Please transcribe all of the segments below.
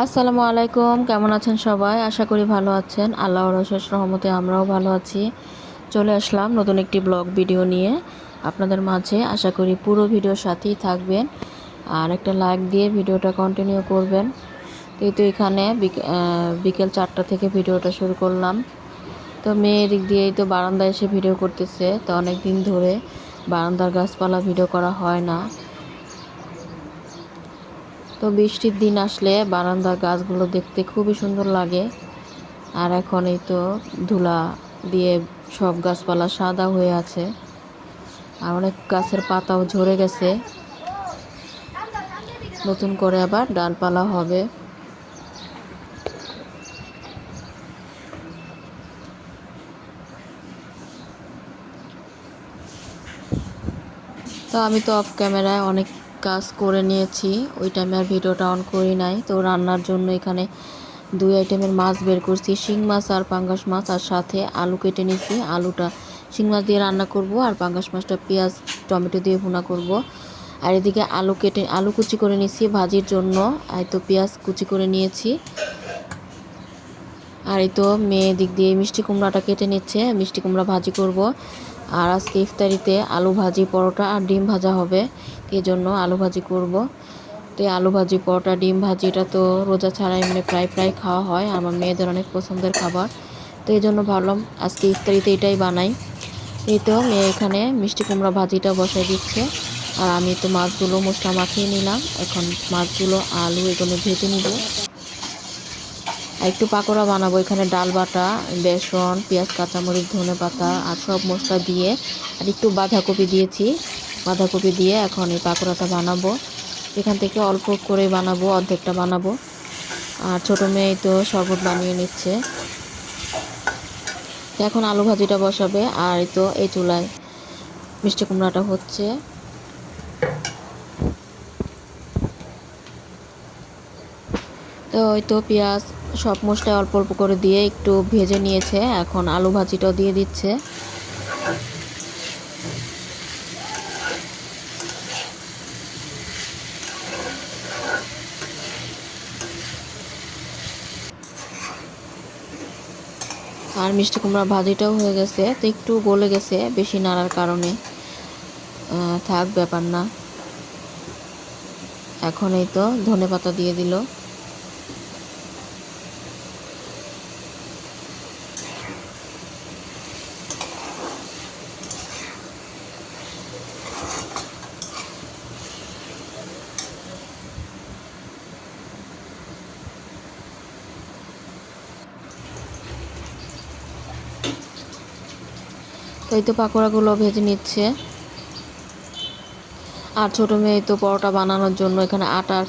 আসসালামু আলাইকুম, কেমন আছেন সবাই? আশা করি ভালো আছেন। আল্লাহর অশেষ রহমতে আমরাও ভালো আছি। চলে আসলাম নতুন একটি ব্লগ ভিডিও নিয়ে আপনাদের মাঝে। আশা করি পুরো ভিডিওর সাথেই থাকবেন আর একটা লাইক দিয়ে ভিডিওটা কন্টিনিউ করবেন। তো এখানে বিকেল 4টা থেকে ভিডিওটা শুরু করলাম। তো মেয়ে দিক দিয়েই তো বারান্দায় এসে ভিডিও করতেছে। তো অনেক দিন ধরে বারান্দার গাছপালা ভিডিও করা হয় না। তো বৃষ্টির দিন আসলে বারান্দার গাছগুলো দেখতে খুবই সুন্দর লাগে। আর এখন এই তো ধুলা দিয়ে সব গাছপালা সাদা হয়ে আছে, আর অনেক গাছের পাতাও ঝরে গেছে, নতুন করে আবার ডালপালা হবে। তো আমি তো অফ ক্যামেরায় অনেক কাজ করে নিয়েছি, ওই টাইমে আর ভিডিওটা অন করি নাই। তো রান্নার জন্য এখানে 2 আইটেমের মাছ বের করছি, শিং মাছ আর পাঙ্গাস মাছ, আর সাথে আলু কেটে নিয়েছি। আলুটা শিং মাছ দিয়ে রান্না করব আর পাঙ্গাস মাছটা পেঁয়াজ টমেটো দিয়ে ভুনা করব। আর এদিকে আলু কুচি করে নিয়েছি ভাজির জন্য। আর তো পেঁয়াজ কুচি করে নিয়েছি। আর এই তো মেয়ে দিক দিয়ে মিষ্টি কুমড়াটা কেটে নিচ্ছে, মিষ্টি কুমড়া ভাজি করব। আর আজকে ইফতারিতে আলু ভাজি, পরোটা আর ডিম ভাজা হবে, এই জন্য আলু ভাজি করব। তো আলু ভাজি, পরোটা, ডিম ভাজি এটা তো রোজা ছাড়া এমনি প্রায় খাওয়া হয়, আমার মেয়েদের অনেক পছন্দের খাবার। তো এই জন্য ভাবলাম আজকে ইফতারিতে এটাই বানাই। এই তো মেয়ে এখানে মিষ্টি কুমড়া ভাজিটা বসাই দিচ্ছে, আর আমি তো মাছগুলো মশলা মাখিয়ে নিলাম। এখন মাছগুলো আলু এগুলো ভেজে নিব। আর একটু পাকোড়া বানাবো। এখানে ডাল বাটা, বেসন, পেঁয়াজ, কাঁচামরিচ, ধনেপাতা আর সব মশলা দিয়ে, আর একটু বাঁধাকপি দিয়েছি। বাঁধাকপি দিয়ে এখন এই পাকোড়াটা বানাবো। এখান থেকে অল্প করে বানাবো, অর্ধেকটা বানাবো। আর ছোটো মেয়ে তো শরবত বানিয়ে নিচ্ছে। এখন আলু ভাজিটা বসাবে, আর তো এই চুলায় মিষ্টি কুমড়াটা হচ্ছে। তো ওই তো পেঁয়াজ সব মশলা অল্প অল্প করে দিয়ে একটু ভেজে নিয়েছে, এখন আলু ভাজিটাও দিয়ে দিচ্ছে। আর মিষ্টি কুমড়া ভাজিটাও হয়ে গেছে, তো একটু গলে গেছে বেশি নাড়ার কারণে। থাক, ব্যাপার না। এখন এই তো ধনেপাতা দিয়ে দিল। তো এই তো পাকোড়াগুলো ভেজে নিচ্ছে। আর ছোটো মেয়ে তো পরোটা বানানোর জন্য এখানে আটার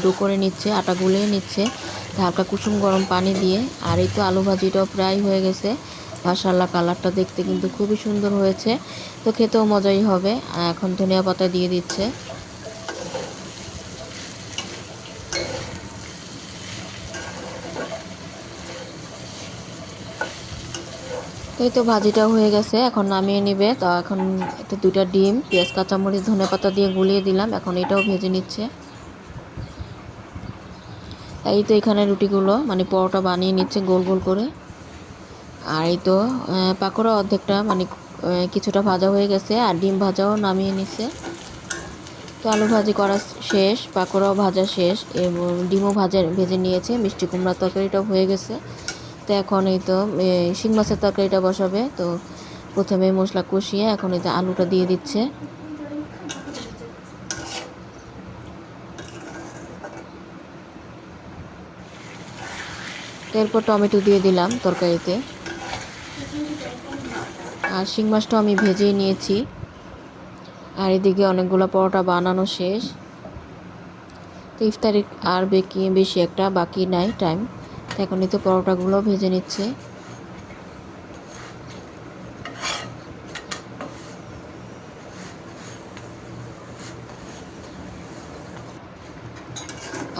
ডো করে নিচ্ছে, আটা গুলিয়ে নিচ্ছে হালকা কুসুম গরম পানি দিয়ে। আর এই তো আলু ভাজিটাও প্রায় হয়ে গেছে। মাশাআল্লাহ, কালারটা দেখতে কিন্তু খুবই সুন্দর হয়েছে, তো খেতেও মজাই হবে। এখন ধনিয়া পাতা দিয়ে দিচ্ছে। তো এই তো ভাজিটাও হয়ে গেছে, এখন নামিয়ে নিবে। তো এখন এটা 2টা ডিম, পেঁয়াজ, কাঁচামরিচ, ধনেপাতা দিয়ে গুলিয়ে দিলাম। এখন এটাও ভেজে নিচ্ছে। এই তো এখানে রুটিগুলো মানে পরোটা বানিয়ে নিচ্ছে গোল গোল করে। আর এই তো পাকোড়া অর্ধেকটা মানে কিছুটা ভাজা হয়ে গেছে, আর ডিম ভাজাও নামিয়ে নিচ্ছে। তো আলু ভাজি করা শেষ, পাকোড়াও ভাজা শেষ, এবং ডিমও ভেজে নিয়েছে। মিষ্টি কুমড়ার তরকারিটাও হয়ে গেছে। তো এখন এই তো শিং মাছের তরকারিটা বসাবে। তো প্রথমে মশলা কষিয়ে এখন এই যে আলুটা দিয়ে দিচ্ছে। তো এরপর টমেটো দিয়ে দিলাম তরকারিতে। আর শিং মাছটাও আমি ভেজেই নিয়েছি। আর এদিকে অনেকগুলো পরোটা বানানো শেষ। তো ইফতারি আর বেশি একটা বাকি নাই টাইম। তো এখন এই তো পরোটাগুলো ভেজে নিচ্ছে।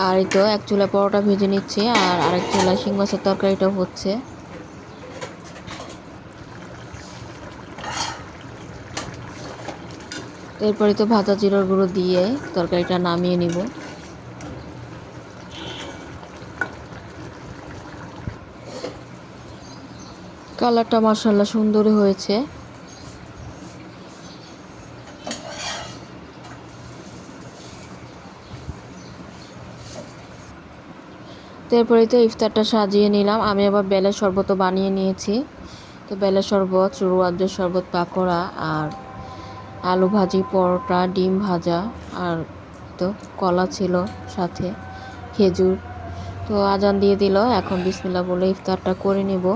আর এই তো এক চুলা পরোটা ভেজে নিচ্ছে আর আরেক চুলা শিং মাছের তরকারিটাও হচ্ছে। এরপরে তো ভাজা জিরার গুঁড়ো দিয়ে তরকারিটা নামিয়ে নিব। কালারটা মাশাআল্লাহ সুন্দরই হয়েছে। তো এরপরেই তো ইফতারটা সাজিয়ে নিলাম। আমি আবার বেলের শরবতও বানিয়ে নিয়েছি। তো বেলের শরবত, রুয়াবজের শরবত, পাকোড়া আর আলু ভাজি, পরোটা, ডিম ভাজা আর তো কলা ছিল সাথে, খেজুর। তো আজান দিয়ে দিল, এখন বিসমিল্লাহ বলে ইফতারটা করে নেব।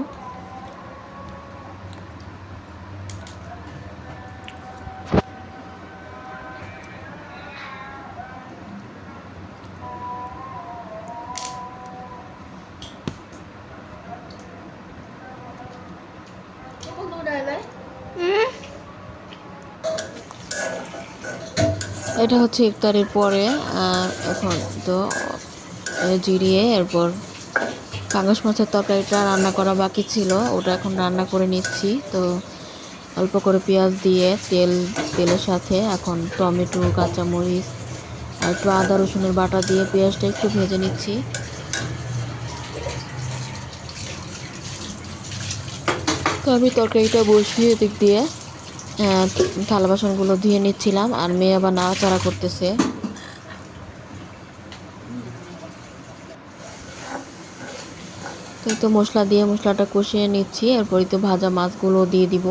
এটা হচ্ছে ইফতারের পরে। এখন তো জিরিয়ে এরপর পাঙ্গাস মাছের তরকারিটা রান্না করা বাকি ছিল, ওটা এখন রান্না করে নিচ্ছি। তো অল্প করে পেঁয়াজ দিয়ে তেলের সাথে এখন টমেটো, কাঁচামরিচ আর একটু আদা রসুনের বাটা দিয়ে পেঁয়াজটা একটু ভেজে নিচ্ছি। তো আমি তরকারিটা বসিয়ে এদিক দিয়ে থালা বাসনগুলো ধুয়ে নিচ্ছিলাম আর মেয়ে আবার নাড়াচাড়া করতেছে। তো মশলা দিয়ে মশলাটা কষিয়ে নিচ্ছি, এরপরই তো ভাজা মাছগুলো দিয়ে দিব।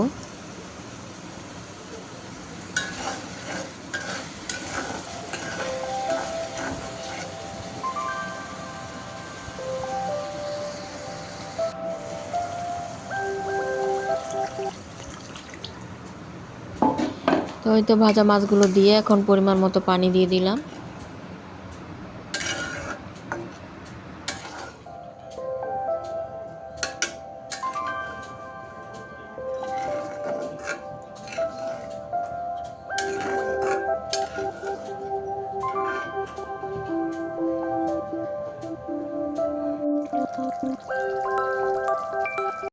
তো ভাজা মাছগুলো দিয়ে এখন পরিমাণ মতো পানি দিয়ে দিলাম।